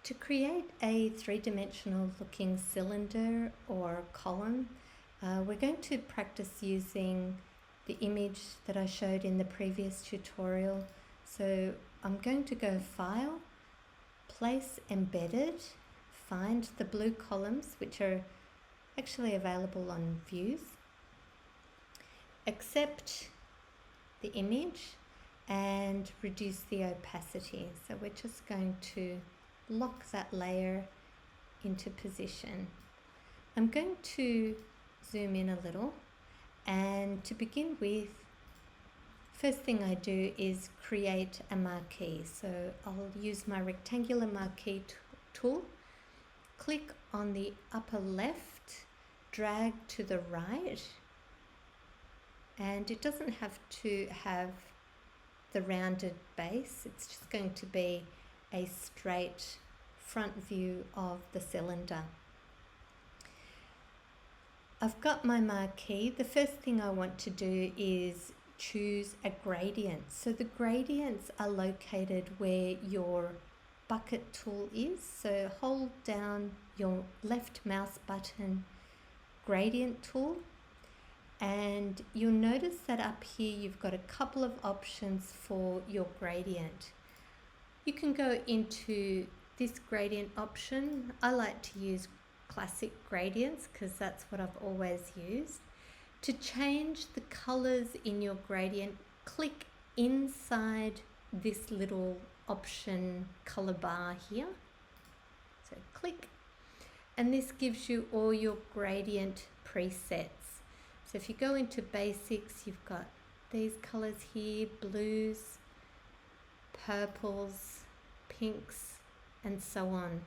To create a three-dimensional looking cylinder or column, we're going to practice using the image that I showed in the previous tutorial. So I'm going to go File, Place Embedded, find the blue columns which are actually available on Views, accept the image and reduce the opacity. So we're just going to lock that layer into position. I'm going to zoom in a little, and to begin with, first thing I do is create a marquee. So I'll use my rectangular marquee tool, click on the upper left, drag to the right, and it doesn't have to have the rounded base, it's just going to be a straight front view of the cylinder. I've got my marquee. The first thing I want to do is choose a gradient. So the gradients are located where your bucket tool is. So hold down your left mouse button, gradient tool, and you'll notice that up here you've got a couple of options for your gradient. You can go into this gradient option. I like to use classic gradients because that's what I've always used. To change the colors in your gradient, click inside this little option color bar here. So click, and this gives you all your gradient presets. So if you go into basics, you've got these colors here, blues, purples, pinks, and so on.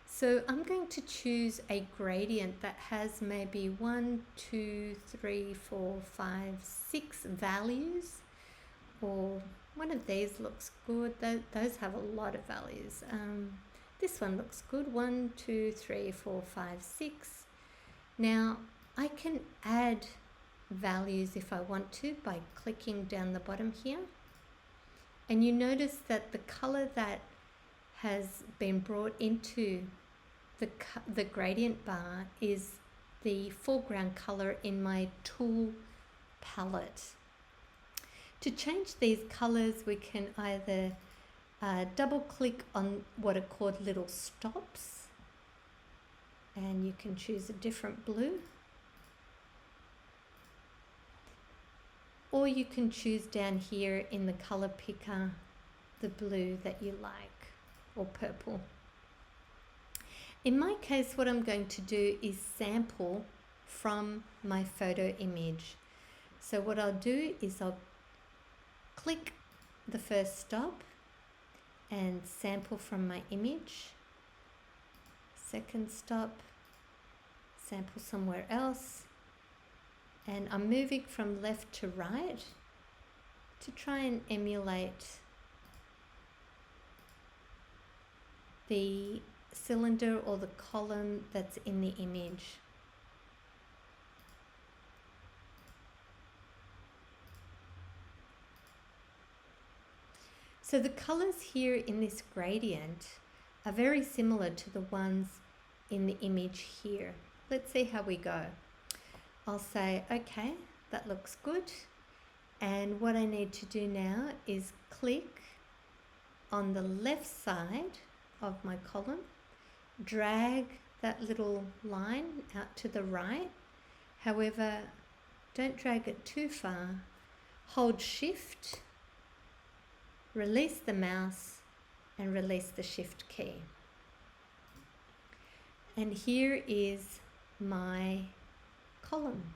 So I'm going to choose a gradient that has maybe 1, 2, 3, 4, 5, 6 values, or one of these looks good. Those have a lot of values. This one looks good, 1, 2, 3, 4, 5, 6. Now I can add values if I want to by clicking down the bottom here. And you notice that the color that has been brought into the gradient bar is the foreground color in my tool palette. To change these colors, we can either double click on what are called little stops, and you can choose a different blue. Or you can choose down here in the color picker the blue that you like, or purple. In my case, what I'm going to do is sample from my photo image. So what I'll do is I'll click the first stop and sample from my image. Second stop, sample somewhere else. And I'm moving from left to right to try and emulate the cylinder or the column that's in the image. So the colors here in this gradient are very similar to the ones in the image here. Let's see how we go. I'll say, okay, that looks good. And what I need to do now is click on the left side of my column, drag that little line out to the right. However, don't drag it too far. Hold Shift, release the mouse, and release the Shift key. And here is my column.